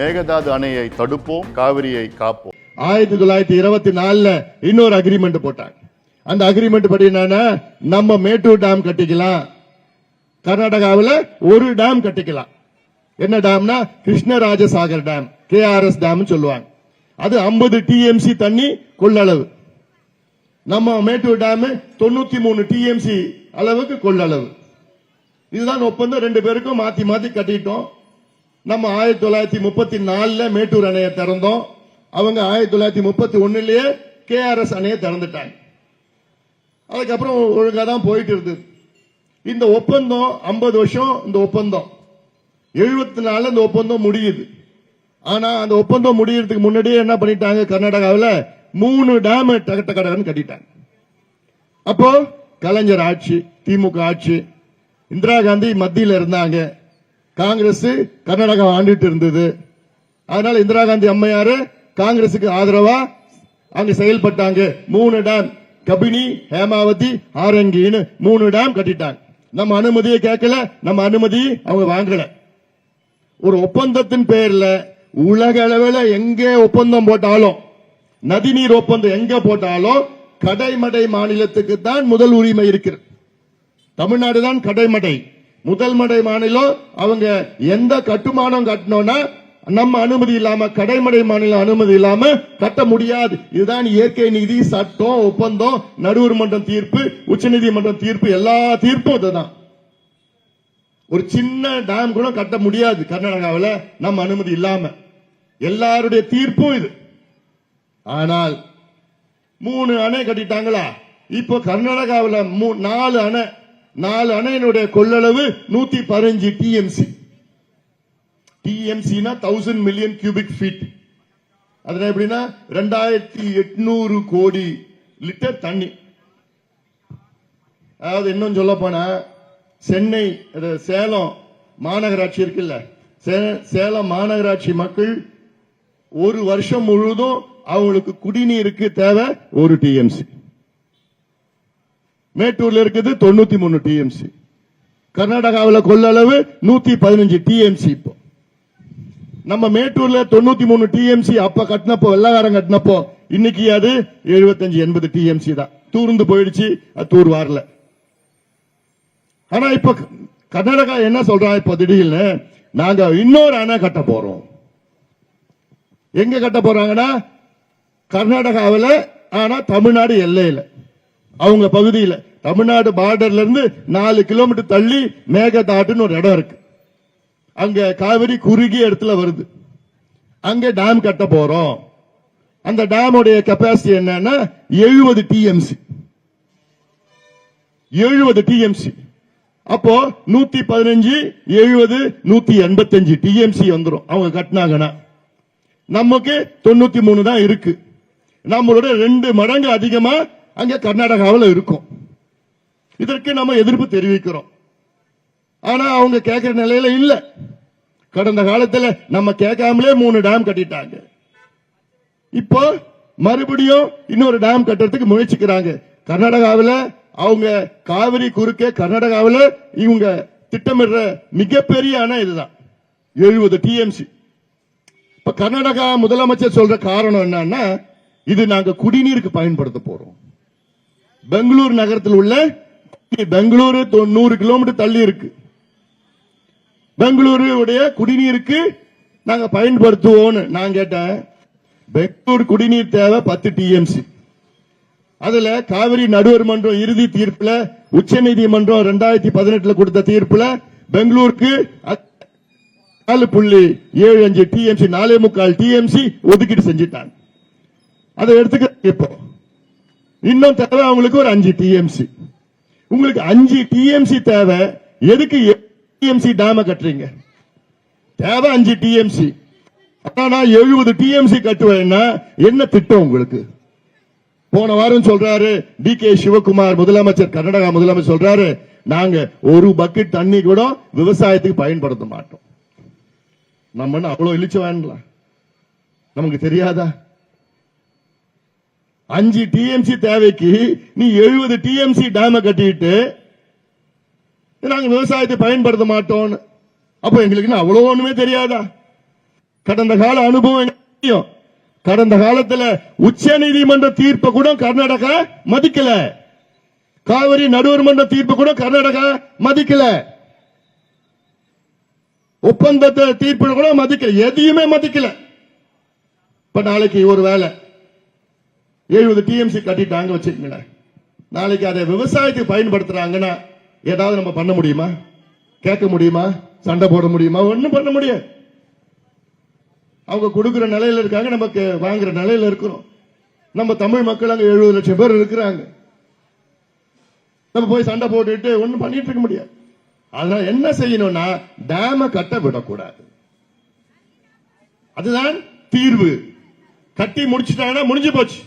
மேகதாது அணையை தடுப்போம், காவிரியை காப்போம். 1924 இன்னொரு அக்ரிமெண்ட் போட்டாங்க. அந்த அக்ரிமெண்ட் படி என்னன்னா, நம்ம மேட்டூர் டேம் கட்டிக்கலாம், கர்நாடகாவில் ஒரு டேம் கட்டிக்கலாம். என்ன டேம்னா கிருஷ்ணராஜசாகர் டேம், KRS டேம் சொல்லுவாங்க. அது 50 TMC தண்ணி கொள்ளளவு. நம்ம மேட்டூர் டேம் 93 TMC அளவுக்கு கொள்ளளவு. இதுதான் ஒப்பந்தம். ரெண்டு பேருக்கும் மாத்தி மாத்தி கட்டிட்டோம். நம்ம 1934 மேட்டூர் அணையை திறந்தோம். அவங்க 1931 KRS அணையை திறந்துட்டாங்க. அதுக்கப்புறம் ஒழுங்கா தான் போயிட்டு இருந்தது. இந்த ஒப்பந்தம் 50 வருஷம். இந்த ஒப்பந்தம் 74 இந்த ஒப்பந்தம் முடியுது. ஆனா அந்த ஒப்பந்தம் முடியறதுக்கு முன்னாடியே என்ன பண்ணிட்டாங்க, கர்நாடகாவில் 3 டேம் கடகடன்னு கட்டிட்டாங்க. அப்போ கலைஞர் ஆட்சி, திமுக ஆட்சி, இந்திரா காந்தி மத்தியில் இருந்தாங்க, காங்கிரஸ் கர்நாடகா ஆண்டுட்டு இருந்தது. அதனால இந்திரா காந்தி அம்மையாரு காங்கிரசுக்கு ஆதரவா அங்க செயல்பட்டாங்க. 3 டேம், கபினி, ஹேமாவதி, ஆரங்கின்னு 3 டேம் கட்டிட்டாங்க. நம்ம அனுமதியை கேட்கல, நம்ம அனுமதி அவங்க வாங்கல. ஒரு ஒப்பந்தத்தின் பேர்ல உலக அளவில் எங்கே ஒப்பந்தம் போட்டாலும், நதிநீர் ஒப்பந்தம் எங்க போட்டாலும் கடைமடை மாநிலத்துக்கு தான் முதல் உரிமை இருக்கிறது. தமிழ்நாடு தான் கடைமடை, முதல் மடை மாநிலம். அவங்க எந்த கட்டுமானம் கட்டணும்னா நம்ம அனுமதி இல்லாம, கடைமடை மாநிலம் அனுமதி இல்லாம கட்ட முடியாது. இதுதான் இயற்கை நீதி, சட்டம், ஒப்பந்தம், நடுவர் மன்றம் தீர்ப்பு, உச்சநீதிமன்றம் தீர்ப்பு, எல்லா தீர்ப்பும் இதுதான். ஒரு சின்ன டேம் கூட கட்ட முடியாது கர்நாடகாவில் நம்ம அனுமதி இல்லாம. எல்லாருடைய தீர்ப்பும் இது. ஆனால் 3 அணை கட்டிட்டாங்களா? இப்போ கர்நாடகாவில் 4 அணையினுடைய கொள்ளளவு 115 TMC. TMCனா 1000 மில்லியன் கியூபிக் ஃபீட். அதுல எப்படின்னா 2800 கோடி லிட்டர் தண்ணி. அதாவது இன்னும் சொல்ல போனா, சென்னை சேலம் மாநகராட்சி இருக்குல்ல, சேலம் மாநகராட்சி மக்கள் ஒரு வருஷம் முழுவதும் அவங்களுக்கு குடிநீருக்கு தேவை 1 TMC. மேட்டூர்ல இருக்குது 93 TMC. கர்நாடகாவில் கொள்ளளவு 115 TMC. இப்போ நம்ம மேட்டூர்ல 93 TMC அப்ப கட்டினப்போ, வெள்ளக்காரன் கட்டினப்போ, இன்னைக்கு அது 75-80 TMC தான். தூர்ந்து போயிடுச்சு, அது தூர் வரல. ஆனா இப்ப கர்நாடகா என்ன சொல்றாங்க, இப்ப திடீர்னு நாங்க இன்னொரு அணை கட்ட போறோம். எங்க கட்ட போறாங்கன்னா கர்நாடகாவில், ஆனா தமிழ்நாடு எல்லையில, அவங்க பகுதியில், தமிழ்நாடு பார்டர்ல இருந்து 4 கிலோமீட்டர் தள்ளி மேகதாட்டுன்னு ஒரு இடம் இருக்கு. அங்க காவிரி குறுகிய இடத்துல வருது. அங்க டேம் கட்ட போறோம். அந்த டேமுடைய கெப்பாசிட்டி என்னன்னா 70 TMC. 70 TMC. அப்போ 115, 70, 185 TMC வந்துடும் அவங்க கட்டினாங்கன்னா. நமக்கு 93 தான் இருக்கு. நம்மளோட 2 மடங்கு அதிகமா அங்க கர்நாடகாவில் இருக்கும். இதற்கு நம்ம எதிர்ப்பு தெரிவிக்கிறோம். ஆனா அவங்க கேட்கிற நிலையில இல்ல. கடந்த காலத்தில் நம்ம கேட்காமலே 3 டேம் கட்டிட்டாங்க. இப்போ மறுபடியும் இன்னொரு டேம் கட்டுறதுக்கு முயற்சிக்கிறாங்க. கர்நாடகாவில் அவங்க காவிரி குறுக்கே கர்நாடகாவில் இவங்க திட்டமிடுற மிகப்பெரிய அணை இதுதான், 70 TMC. இப்ப கர்நாடகா முதலமைச்சர் சொல்ற காரணம் என்னன்னா, இது நாங்க குடிநீருக்கு பயன்படுத்த போறோம். பெங்களூர் நகரத்தில் உள்ள, பெங்களூரு 100 கிலோமீட்டர் தள்ளி இருக்கு. பெங்களூரு உடைய குடிநீருக்கு நாங்க பயன்படுத்துவோம். நான் கேட்டேன், பெங்களூர் குடிநீர் தேவை 10 TMC. அதுல காவிரி நடுவர் மன்றம் இறுதி தீர்ப்புல, உச்சநீதிமன்றம் 2018 கொடுத்த தீர்ப்புல பெங்களூருக்கு 4.75 TMC, 4.25 TMC ஒதுக்கீடு செஞ்சிட்டாங்க. அதை எடுத்துக்க. இப்போ இன்னும் தேவை அவங்களுக்கு ஒரு 5 TMC. உங்களுக்கு 5 TMC தேவை. எதுக்கு TMC டேம கட்டுறீங்க? தேவை 5 TMC. ஆனா 70 TMC கட்டுவேன்னா என்ன திட்டம் உங்களுக்கு? போன வாரம் சொல்றாரு DK சிவகுமார் முதலமைச்சர், கர்நாடகா முதலமைச்சர் சொல்றாரு, நாங்க ஒரு பக்கெட் தண்ணி கூட விவசாயத்துக்கு பயன்படுத்த மாட்டோம். நம்ம அவ்வளவு இழிச்சு வேண்டலாம், நமக்கு தெரியாதா? 5 TMC தேவைக்கு நீ 70 TMC டேம கட்டிட்டு நாங்க விவசாயத்தை பயன்படுத்த மாட்டோம். அப்ப எங்களுக்கு அவ்வளவு ஒண்ணுமே தெரியாதா? கடந்த கால அனுபவம் எனக்கு தெரியும். கடந்த காலத்துல உச்ச நீதிமன்ற தீர்ப்பை கூட கர்நாடகா மதிக்கல. காவிரி நடுவர் மன்ற தீர்ப்பு கூட கர்நாடகா மதிக்கல. ஒப்பந்தத்தை தீர்ப்பு கூட மதிக்கல. எதையுமே மதிக்கல. இப்ப நாளைக்கு ஒரு வேலை 70 டிஎம்சி கட்டிட்டாங்க வச்சுக்கங்களேன். நாளைக்கு அதை விவசாயத்துக்கு பயன்படுத்துறாங்கன்னா ஏதாவது நம்ம பண்ண முடியுமா? கேட்க முடியுமா? சண்டை போட முடியுமா? ஒண்ணும் பண்ண முடியாது. அவங்க கொடுக்கிற நிலையில இருக்காங்க, நமக்கு வாங்குற நிலையில இருக்கிறோம். நம்ம தமிழ் மக்கள் அங்க 70 லட்சம் பேர் இருக்கிறாங்க. நம்ம போய் சண்டை போட்டுட்டு ஒண்ணும் பண்ணிட்டு இருக்க முடியாது. அதனால என்ன செய்யணும்னா டேம கட்ட விடக்கூடாது. அதுதான் தீர்வு. கட்டி முடிச்சுட்டாங்கன்னா முடிஞ்சு போச்சு.